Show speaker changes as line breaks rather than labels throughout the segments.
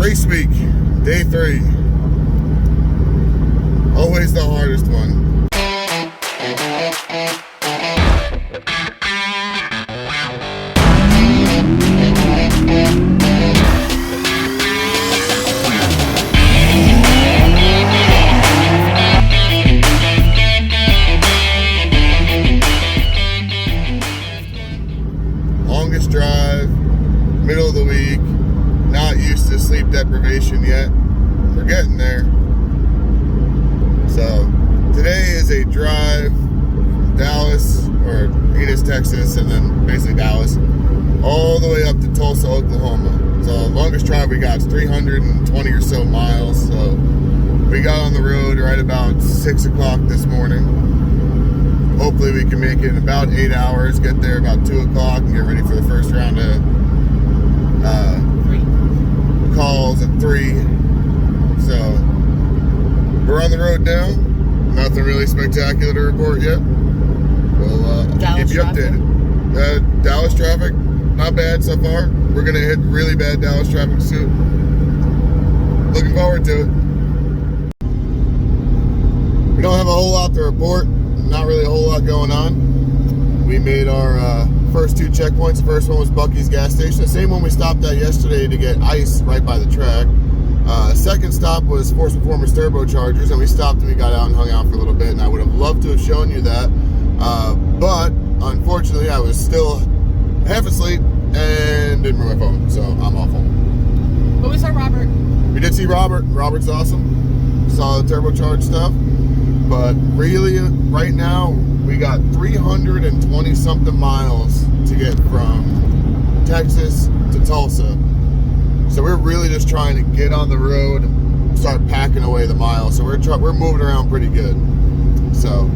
Race week, day 3. Always the hardest one. Longest drive, middle of the week, not used to sleep deprivation yet. We're getting there. So today is a drive Dallas, or Ennis, Texas, and then basically Dallas, all the way up to Tulsa, Oklahoma. So the longest drive we got is 320 or so miles. So we got on the road right about 6 o'clock this morning. Hopefully we can make it in about 8 hours, get there about 2 o'clock and get ready for the first round of calls at 3. So we're on the road now. Nothing really spectacular to report yet. We'll keep you updated. Dallas traffic, not bad so far. We're gonna hit really bad Dallas traffic soon. Looking forward to it. We don't have a whole lot to report. Not really a whole lot going on. We made our first 2 checkpoints. The first one was Bucky's gas station, the same one we stopped at yesterday to get ice right by the track. Second stop was Force Performance Turbochargers, and we stopped and we got out and hung out for a little bit, and I would have loved to have shown you that, but unfortunately I was still half asleep and didn't bring my phone, so I'm awful.
But we saw Robert.
We did see Robert. Robert's awesome. Saw the turbocharged stuff. But really, right now, we got 320 something miles to get from Texas to Tulsa. So we're really just trying to get on the road and start packing away the miles. So we're moving around pretty good. So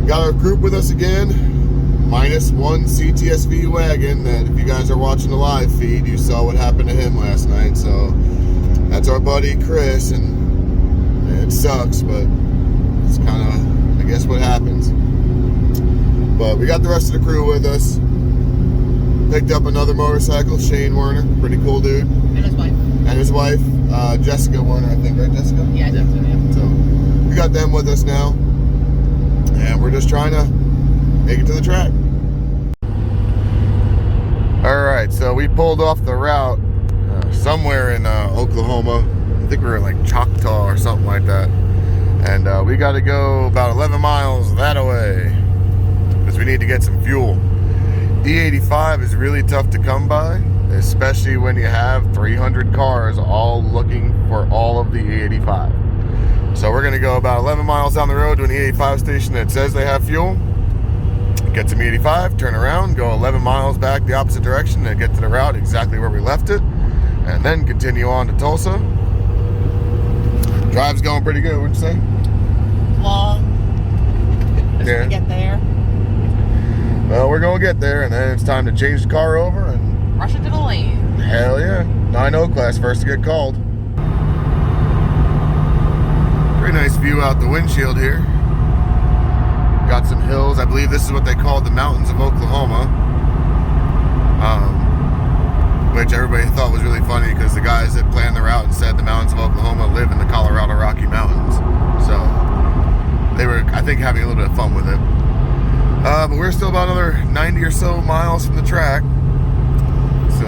got our group with us again, minus one CTS-v wagon that if you guys are watching the live feed, you saw what happened to him last night. So that's our buddy Chris, and it sucks, but it's kind of, I guess, what happens. But we got the rest of the crew with us. Picked up another motorcycle, Shane Werner, pretty cool dude.
And his wife.
And his wife, Jessica Werner, I think, right, Jessica?
Yeah, Jessica. Yeah.
So we got them with us now, and we're just trying to make it to the track. All right, so we pulled off the route somewhere in Oklahoma. I think we were in like Choctaw or something like that. And we got to go about 11 miles that way because we need to get some fuel. E85 is really tough to come by, especially when you have 300 cars all looking for all of the E85. So we're going to go about 11 miles down the road to an E85 station that says they have fuel. Get some E85, turn around, go 11 miles back the opposite direction and get to the route exactly where we left it, and then continue on to Tulsa. Drive's going pretty good, what'd you say?
Long. Just
Yeah.
to get there.
Well, we're gonna get there, and then it's time to change the car over and
Rush into the lane.
hell yeah. 9-0 class, first to get called. Pretty nice view out the windshield here. Got some hills. I believe this is what they call the mountains of Oklahoma. Which everybody thought was really funny because the guys that planned the route and said the mountains of Oklahoma live in the Colorado Rocky Mountains. So they were, I think, having a little bit of fun with it. But we're still about another 90 or so miles from the track. So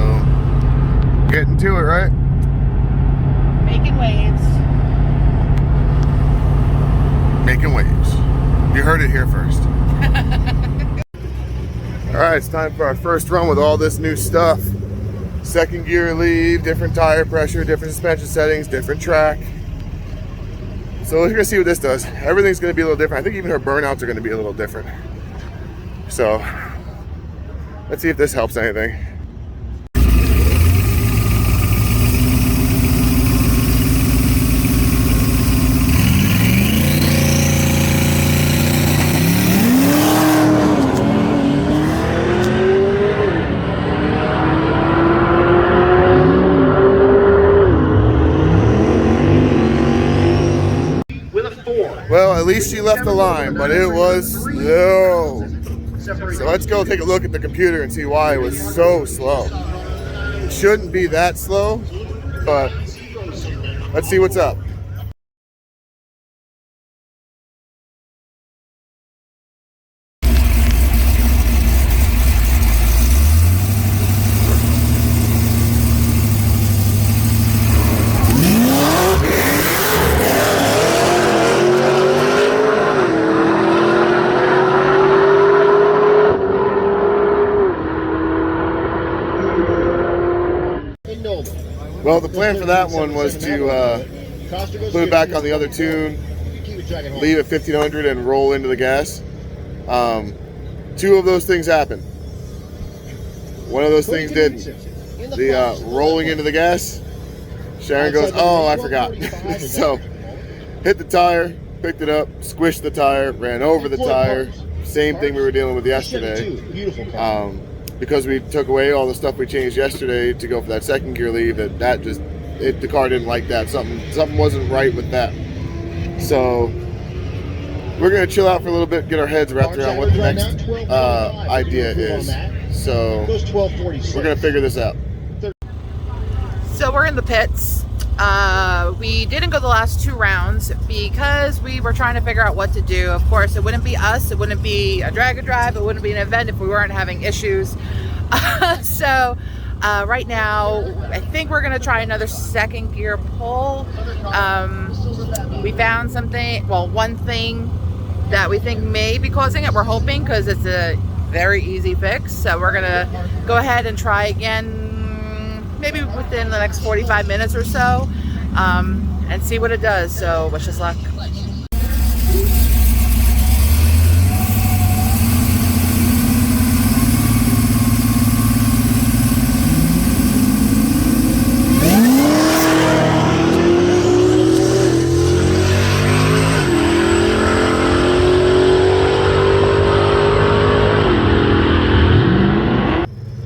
getting to it, right?
Making waves.
Making waves. You heard it here first. All right, it's time for our first run with all this new stuff. Second gear lead, different tire pressure, different suspension settings, different track. So we're gonna see what this does. Everything's gonna be a little different. I think even her burnouts are gonna be a little different. So let's see if this helps anything. Well, at least she left the line, but it was slow. So let's go take a look at the computer and see why it was so slow. It shouldn't be that slow, but Let's see what's up. Well, the plan for that one was to put it back on the other tune, leave at 1500 and roll into the gas. Two of those things happened. One of those things didn't. The rolling into the gas, Sharon goes, oh, I forgot. So hit the tire, picked it up, squished the tire, ran over the tire. Same thing we were dealing with yesterday. Because we took away all the stuff we changed yesterday to go for that second gear leave, the car didn't like that. Something wasn't right with that. So we're gonna chill out for a little bit, get our heads wrapped around what the next idea is. So we're gonna figure this out.
So we're in the pits. We didn't go the last 2 rounds because we were trying to figure out what to do. Of course, it wouldn't be us. It wouldn't be a drag and drive. It wouldn't be an event if we weren't having issues. So right now, I think we're going to try another second gear pull. We found something, well, one thing that we think may be causing it. We're hoping, because it's a very easy fix. So we're going to go ahead and try again, maybe within the next 45 minutes or so, and see what it does. So wish us luck.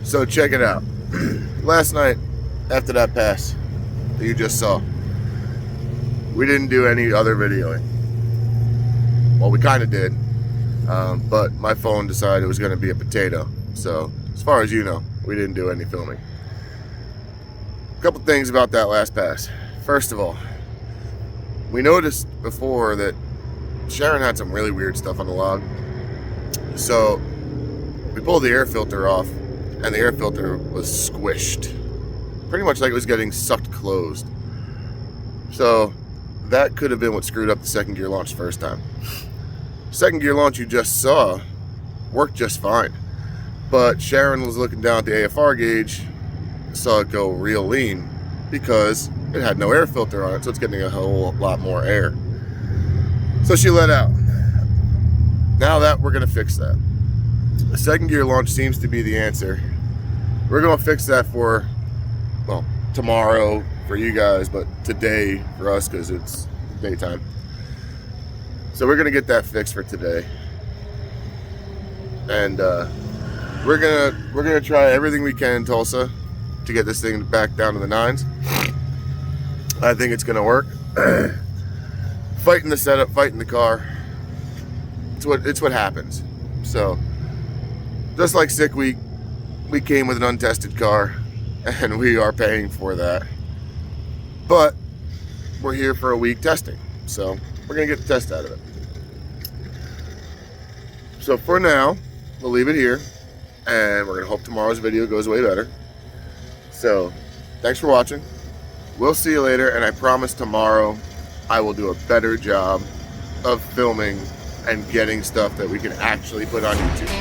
So check it out. Last night, after that pass that you just saw, we didn't do any other videoing. Well, we kind of did, but my phone decided it was going to be a potato. So as far as you know, we didn't do any filming. A couple things about that last pass. First of all, we noticed before that Sharon had some really weird stuff on the log. So we pulled the air filter off, and the air filter was squished. Pretty much like it was getting sucked closed. So that could have been what screwed up the second gear launch the first time. Second gear launch you just saw worked just fine. But Sharon was looking down at the AFR gauge, saw it go real lean because it had no air filter on it, so it's getting a whole lot more air. So she let out. Now that we're gonna fix that. The second gear launch seems to be the answer. We're gonna fix that for, well, tomorrow for you guys, but today for us because it's daytime. So we're gonna get that fixed for today, and we're gonna try everything we can in Tulsa to get this thing back down to the 9s. I think it's gonna work. Fighting the setup, fighting the car. It's what happens. So just like sick week, we came with an untested car, and we are paying for that. But we're here for a week testing, so we're gonna get the test out of it. So for now, we'll leave it here, and we're gonna hope tomorrow's video goes way better. So thanks for watching. We'll see you later, and I promise tomorrow I will do a better job of filming and getting stuff that we can actually put on YouTube.